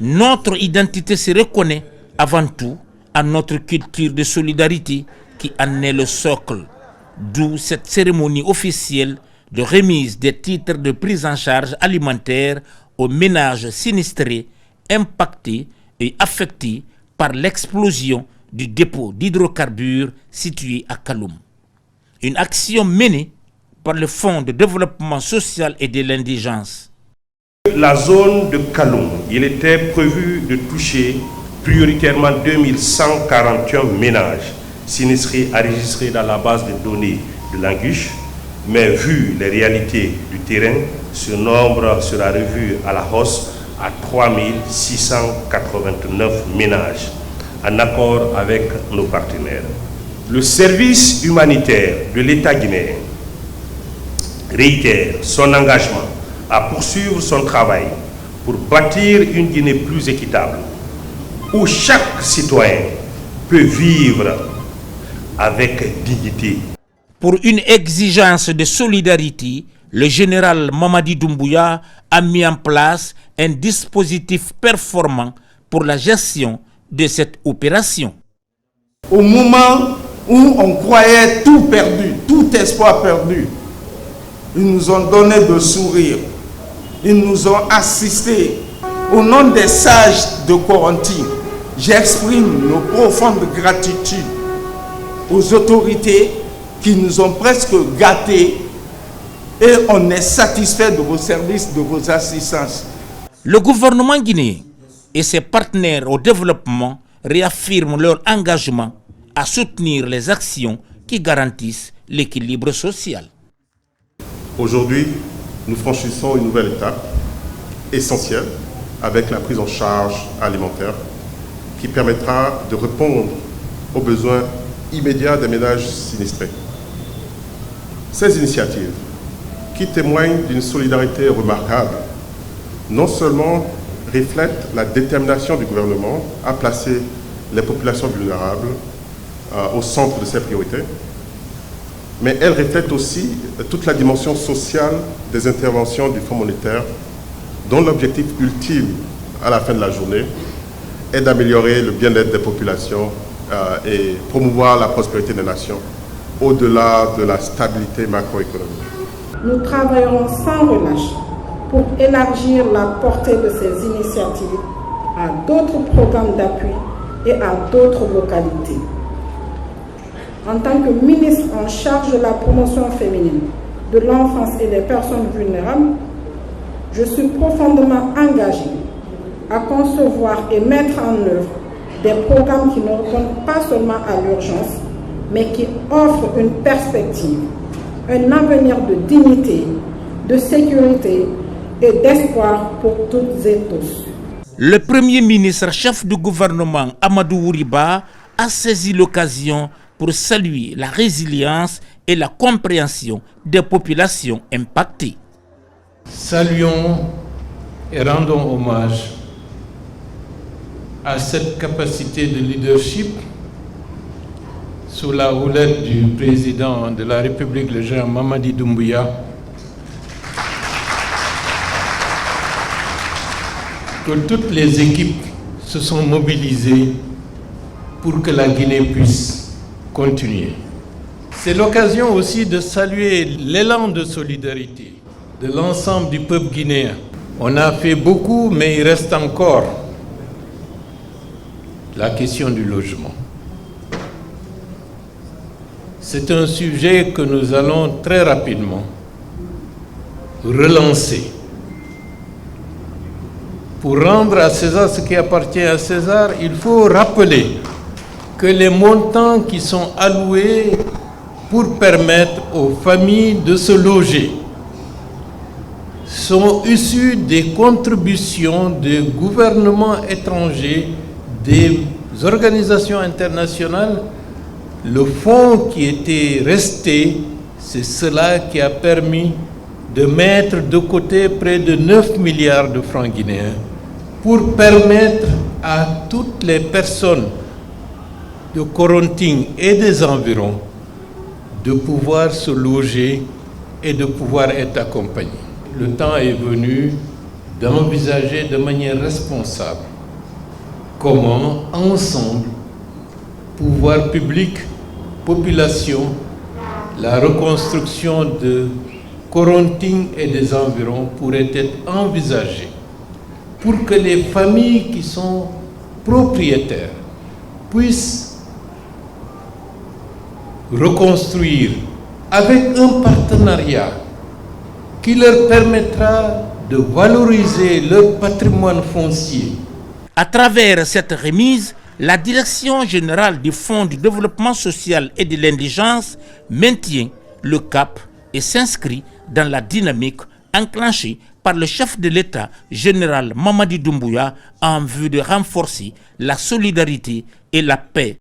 Notre identité se reconnaît avant tout à notre culture de solidarité qui en est le socle, d'où cette cérémonie officielle de remise des titres de prise en charge alimentaire aux ménages sinistrés, impactés et affectés par l'explosion du dépôt d'hydrocarbures situé à Kaloum. Une action menée par le Fonds de développement social et de l'indigence. La zone de Kaloum, il était prévu de toucher prioritairement 2141 ménages sinistrés enregistrés dans la base de données de l'Anguche, mais vu les réalités du terrain, ce nombre sera revu à la hausse à 3689 ménages, en accord avec nos partenaires. Le service humanitaire de l'État guinéen réitère son engagement à poursuivre son travail pour bâtir une Guinée plus équitable, où chaque citoyen peut vivre avec dignité. Pour une exigence de solidarité, le général Mamadi Doumbouya a mis en place un dispositif performant pour la gestion de cette opération. Au moment où on croyait tout perdu, tout espoir perdu, ils nous ont donné le sourire, ils nous ont assistés. Au nom des sages de Corenty, j'exprime nos profondes gratitudes aux autorités qui nous ont presque gâtés et on est satisfait de vos services, de vos assistances. Le gouvernement guinéen et ses partenaires au développement réaffirment leur engagement à soutenir les actions qui garantissent l'équilibre social. Aujourd'hui, nous franchissons une nouvelle étape essentielle avec la prise en charge alimentaire qui permettra de répondre aux besoins immédiats des ménages sinistrés. Ces initiatives, qui témoignent d'une solidarité remarquable, non seulement reflètent la détermination du gouvernement à placer les populations vulnérables au centre de ses priorités, mais elles reflètent aussi toute la dimension sociale des interventions du Fonds monétaire, dont l'objectif ultime à la fin de la journée est d'améliorer le bien-être des populations et promouvoir la prospérité des nations au-delà de la stabilité macroéconomique. Nous travaillerons sans relâche pour élargir la portée de ces initiatives à d'autres programmes d'appui et à d'autres localités. En tant que ministre en charge de la promotion féminine, de l'enfance et des personnes vulnérables, je suis profondément engagée à concevoir et mettre en œuvre des programmes qui ne répondent pas seulement à l'urgence, mais qui offrent une perspective, un avenir de dignité, de sécurité et d'espoir pour toutes et tous. Le Premier ministre chef du gouvernement Amadou Ouriba a saisi l'occasion pour saluer la résilience et la compréhension des populations impactées. Saluons et rendons hommage à cette capacité de leadership sous la houlette du président de la République, le général Mamadi Doumbouya, que toutes les équipes se sont mobilisées pour que la Guinée puisse continuer. C'est l'occasion aussi de saluer l'élan de solidarité de l'ensemble du peuple guinéen. On a fait beaucoup, mais il reste encore la question du logement. C'est un sujet que nous allons très rapidement relancer pour rendre à César ce qui appartient à César. Il faut rappeler que les montants qui sont alloués pour permettre aux familles de se loger sont issus des contributions des gouvernements étrangers, des organisations internationales. Le fonds qui était resté, c'est cela qui a permis de mettre de côté près de 9 milliards de francs guinéens pour permettre à toutes les personnes de Corenty et des environs de pouvoir se loger et de pouvoir être accompagnés. Le temps est venu d'envisager de manière responsable comment, ensemble, pouvoir public, population, la reconstruction de Korontine et des environs pourrait être envisagée pour que les familles qui sont propriétaires puissent reconstruire avec un partenariat qui leur permettra de valoriser leur patrimoine foncier. À travers cette remise, la Direction générale du Fonds du développement social et de l'indigence maintient le cap et s'inscrit dans la dynamique enclenchée par le chef de l'État général Mamadi Doumbouya en vue de renforcer la solidarité et la paix